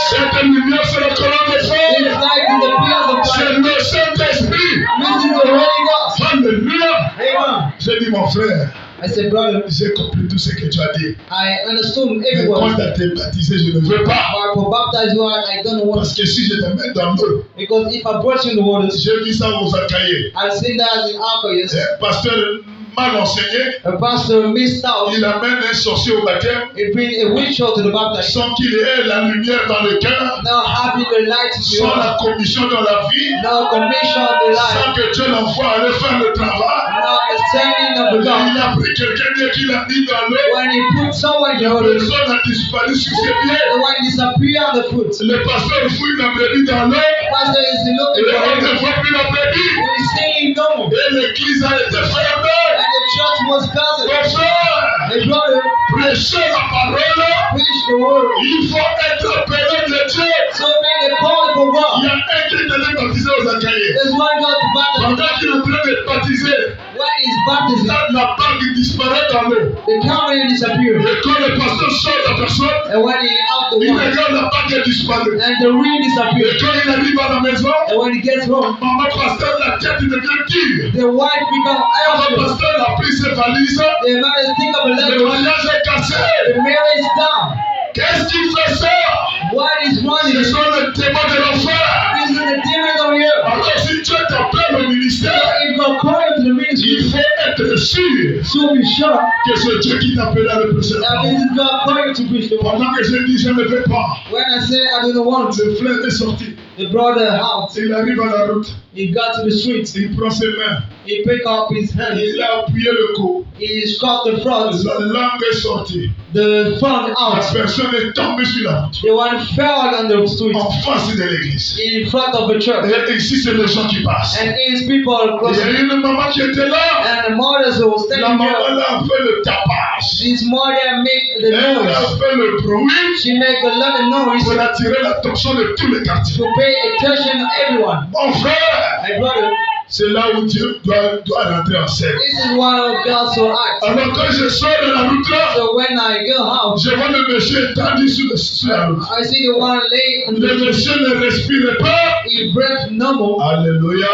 Cette lumière, c'est la colonne de It is feu. like in the pillars of C'est God. le Saint-Esprit. This is the Holy Ghost. Alléluia. Amen. J'ai dit, mon frère, I said, brother, j'ai compris tout ce que tu as dit. I understood Mais every quand word. tu as été baptisé, je ne veux pas. But for baptize you, I don't want. Parce que si je te mets dans l'eau, Because if I brought you in the waters, j'ai vu ça aux Achaïens. I've seen that in Archias. Un pasteur mal enseigné, A pastor missed out. il amène un sorcier au baptême He brings a witch out to the baptized. sans qu'il ait la lumière dans le cœur, Now having the light in sans you. la commission dans la vie, Now commission the light. sans que Dieu l'envoie aller faire le travail. Now the sending of the Il God. a pris quelqu'un dès qu'il a mis dans l'eau, When he put someone in the la waters, personne a disparu sur ses pieds. the one disappear on the foot. Le pasteur fouille la brebis dans l'eau, Pastor is et looking on for ne him. voit plus la brebis. We see him no more. Et l'église a été fermée. And the church was closed. Mon frère, The brother prêcher la parole, preached the word. il faut être appelé de Dieu. So many called for Il y God. a un qui est allé baptiser aux Achaïens. There's one God to baptize. Pendant qu'il est en train de baptiser, When he's baptizing, la bague disparaît dans l'eau. the covering disappears. Et quand le pasteur sort la personne, And when he out the il water, regarde la bague disparue. and the ring Et disappears. quand il arrive à la maison, And when he gets home, maman pasteur, la tête devient dure. the wife becomes Maman iron. pasteur a pris ses valises, The man is think of a le level. mariage est cassé. The marriage is down. Qu'est-ce qui fait ça? What is running? Ce This sont les témoins de l'enfer. is the demon of here. Alors si Dieu t'appelle au ministère, If you're calling to the ministry, il faut être sûr so be sure que c'est Dieu qui t'appelle à le prêcher. that this is God calling to preach the word. Pendant que je dis je ne vais pas, When I say I don't want to, le frère est sorti. the brother out. Il arrive à la route, He got to the street. il prend ses mains, He picked up his hand. Il a appuyé le cou. He struck the front. La langue est sortie. The front La out. personne est tombée sur la route. The one fell on the street En face de l'église. in front of the church. Et ici, c'est les gens qui passent. And his people Il y close. a une maman qui était là. And the mothers who was La standing maman there. là a fait le tapage. His mother made the Elle a noise. fait le bruit She made a lot of noise pour attirer l'attention de tous les quartiers. to pay attention to everyone. Mon frère, My brother, c'est là où Dieu doit rentrer en scène. this is why God so act. Alors quand je sors de la route là, So when I go home, je vois le monsieur étendu sur la route. I see the one lay on Le the monsieur ne respire pas. he breathed normal. Alléluia.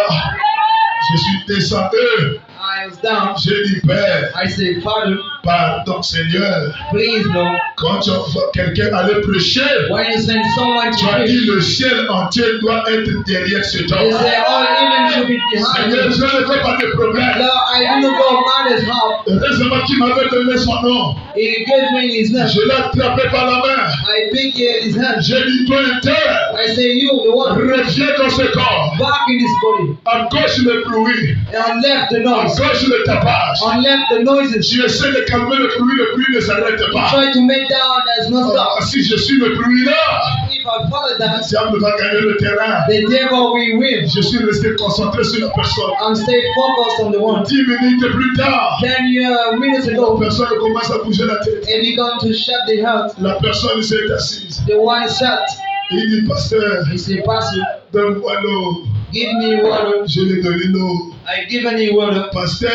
Je suis descendu. I was down. J'ai dit, Père, I say, Father, pardon Seigneur. please Lord, Quand tu vois quelqu'un aller prêcher, when you send someone to tu as dit preach, le ciel entier doit être derrière cet they homme. say all even should be behind Seigneur, you. je ne fais pas de problème. Lord, I do not go mother's house. Heureusement qu'il m'avait donné son nom. He gave me his name. Je l'ai attrapé par la main. I pick his hand. J'ai dit, toi inter, I say, you, the one, reviens dans ce corps. back in this body. À gauche le bruit, And on left the à noise. gauche le tapage. On left the noises. Tu essaies de calmer le bruit ne s'arrête pas. Try to make down there's no Ah, stop. si je suis le bruit là, If I follow le that, diable va gagner le terrain. the devil will win. Je suis resté concentré sur la personne. I'm stay focused on the one. 10 minutes plus tard, 10 minutes la ago, personne commence à bouger la tête. and he come to shut the house. La personne s'est assise. The one sat. Il dit, pasteur, He said, Pastor, donne-moi l'eau. give me water. Je lui ai donné l'eau. I given you water. Pasteur,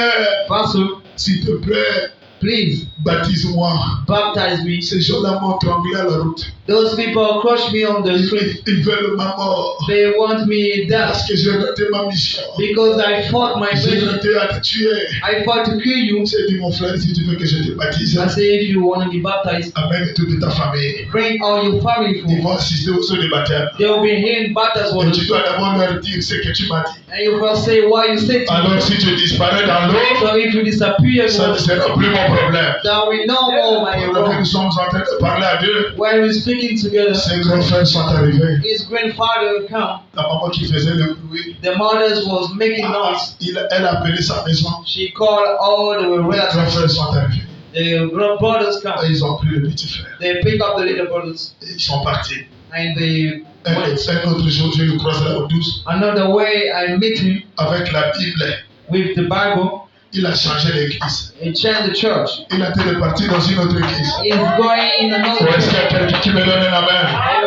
Pastor, s'il te plaît, please baptise-moi. baptize me. Ces gens-là m'ont tremblé à la route. Those people crush me on the street. Ils veulent ma mort. They want me dead Parce que j'ai raté ma mission. because I fought my J'ai mission. raté à te tuer. I fought to kill you. J'ai dit, mon frère, si tu veux que je te baptise, I say, if you want to be baptized, amène toute ta famille. bring all your family Ils food. vont assister au saut de baptême. They will be here in baptism. Et tu dois d'abord leur dire ce que tu m'as dit. And you will say why you said to me. Alors, si tu disparais dans l'eau, So if you disappear, ça ne sera plus mon problème. that we know more my Pendant que nous wrong. sommes en train de parler à Dieu, When we're speaking together, ces grands frères sont arrivés. his grandfather come. La maman qui faisait le bruit, The mothers was making noise. elle a appelé sa maison. She called all the Les grands relatives. frères sont arrivés. The brothers Et come. ils ont pris le petit frère. They pick up the little brothers Et ils sont partis. and they Un went. autre jour, je le croise là au 12 Another way I meet him avec la Bible. with the Bible. Il a changé l'église. He changed the church. Il a été parti dans une autre église. He's going in another Ou est-ce qu'il y a church. quelqu'un qui me donne la main?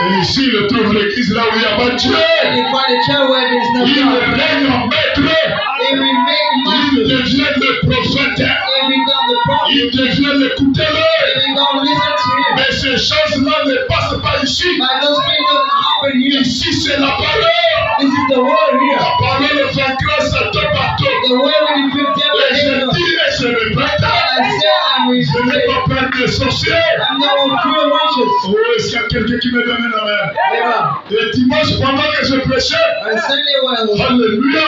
Et ici, il trouve l'église là où il n'y a pas de Dieu. And you find a church where there's no Il God. règne en maître. He remain Il master. devient le prophète. He become the prophet. Il devient l'écouteur. He become listen to him. Mais ces choses-là ne passent pas ici. But those things don't happen here. Ici, c'est la parole. This is the word here. La parole vaincra Satan partout. The way we defeat devil Et is je here. dis et je répète. I say I'm Je n'ai with pas peur des sorciers. I'm not with pure witches. Oh, est-ce qu'il y a quelqu'un qui me donne la main? Amen. Et dimanche, pendant que je prêchais, On Sunday when I was alléluia,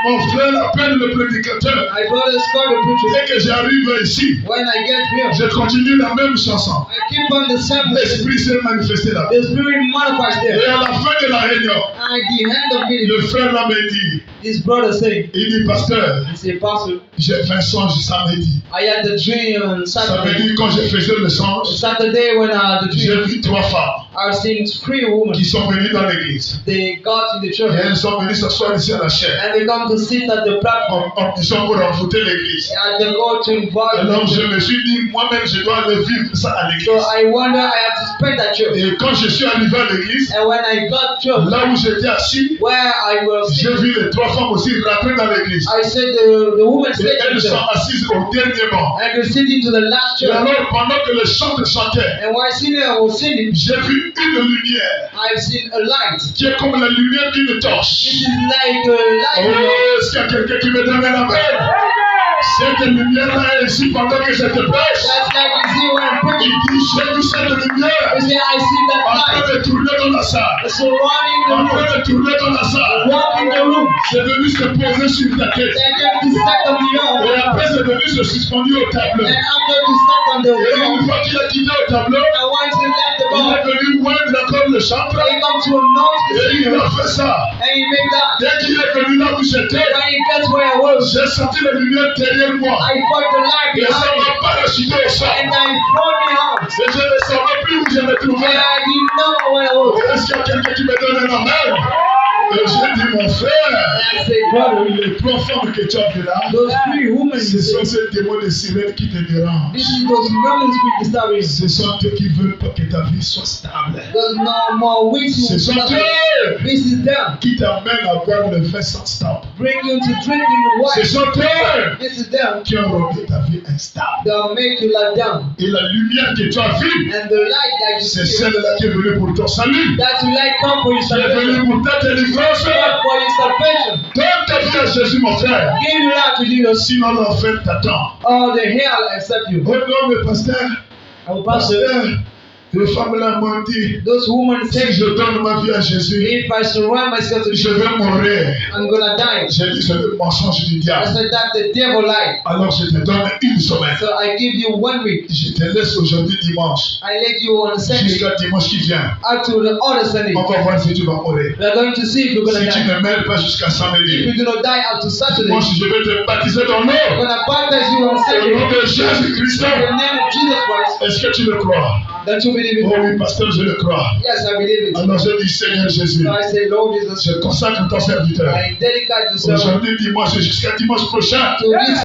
mon frère appelle le prédicateur. my brothers called the preacher. Dès que j'arrive ici, When I get here, je continue la même chanson. I keep on the same message. L'Esprit s'est manifesté là. The spirit manifests Et there. à la fin de la réunion, And at the end of it, le frère là me dit, this brother say, il dit, pasteur, he say, Pastor, j'ai fait un songe samedi. I had the dream on Ça veut Saturday. dire quand je faisais le songe, Saturday when I had the j'ai dream, vu 3 femmes I've seen 3 women. qui sont venues dans l'église. They got in the Et church elles sont venues s'asseoir ici à la chair. and they come to sit at the platform Ils sont pour envoûter l'église. and they go to invite Alors je them. me suis dit, moi-même, je dois aller vivre ça à So l'église. I wonder I have to spend that church. Et quand je suis arrivé à l'église, And when I got church, là où j'étais assis, where I was j'ai sitting, vu les 3 femmes aussi rentrer dans l'église. I said the woman Et said to elles sont them, assises au dernier banc. and they're sitting to the last Et church. alors, pendant que le chanteur chantait, And while sitting I was sitting, j'ai vu une lumière I've seen a light. qui est comme la lumière d'une This torche. is like a Oh, light. est-ce qu'il y a quelqu'un qui me donne la main? Cette lumière-là est ici pendant que je te prêche. That's like you see when I'm Il preaching. dit, j'ai vu cette lumière You say, I see that en light. train de tourner dans la salle. Surrounding the En room. train de tourner dans la salle. Walk in the room. C'est venu se poser sur ta tête. Then just to stack on the Et earth. après, c'est venu se suspendre au tableau. And after to stack on the Et wall. une fois qu'il a quitté le tableau, And once he left the il ball, est venu moindre comme le chantre. he comes to announce the Et il singer. a fait ça. And he made that. Dès qu'il est venu là où j'étais, When he gets where I was, j'ai senti la lumière derrière moi. I felt the light Et ça behind me. m'a parachuté au sol. And I thrown me out. Et je ne savais plus où je me And trouvais. I didn't know where I was. Est-ce qu'il y a quelqu'un qui me donne un amen? Et j'ai dit, mon frère, And I said, brother, les trois femmes que tu as vues là, those three women, ce sont ces démons de sirène qui te dérangent. this is those Roman spirit disturbing you. Ce sont eux qui veulent pas que ta vie soit stable. There's no more Ce waiting. sont eux This is them. qui t'amènent à boire le vin sans stop. Bring you to drinking the Ce wine. sont eux This is them. qui ont rendu ta vie instable. They'll make you lie down. Et la lumière que tu as vue, And the light that you c'est see, celle-là qui est venue pour ton salut. that's the light come for your Qui est salvation. venue pour ta délivrance. For your salvation. Donne ta vie à Jésus, mon frère. Give your life to Jesus. Sinon, l'enfer t'attend. All the hell accept you. Oh non, mais pasteur, Oh, Pastor, les femmes là m'ont dit, those women si say, je donne ma vie à Jésus, if I surround myself to je Jesus, vais mourir. I'm gonna die. J'ai dit, c'est le mensonge du I diable. said that the devil lied. Alors je te donne une semaine. So I give you 1 week. Je te laisse aujourd'hui dimanche, I let you on Sunday jusqu'à dimanche qui vient. up to the other Sunday. On va voir si tu vas mourir. We are going to see if you're gonna Si tu die. ne meurs pas jusqu'à If samedi, you're gonna die up to Saturday, dimanche je vais te baptiser dans I'm l'eau. gonna baptize you on Au nom Sunday. de Jésus-Christ. In the name of Jesus Christ. Est-ce que tu le crois? Don't you believe Oh it? oui, pasteur, je le crois. Yes, I believe it. Alors je dis, Seigneur Jésus, So I say, Lord Jesus, je consacre ton serviteur. I dedicate the sermon Aujourd'hui, dimanche, jusqu'à dimanche prochain. to this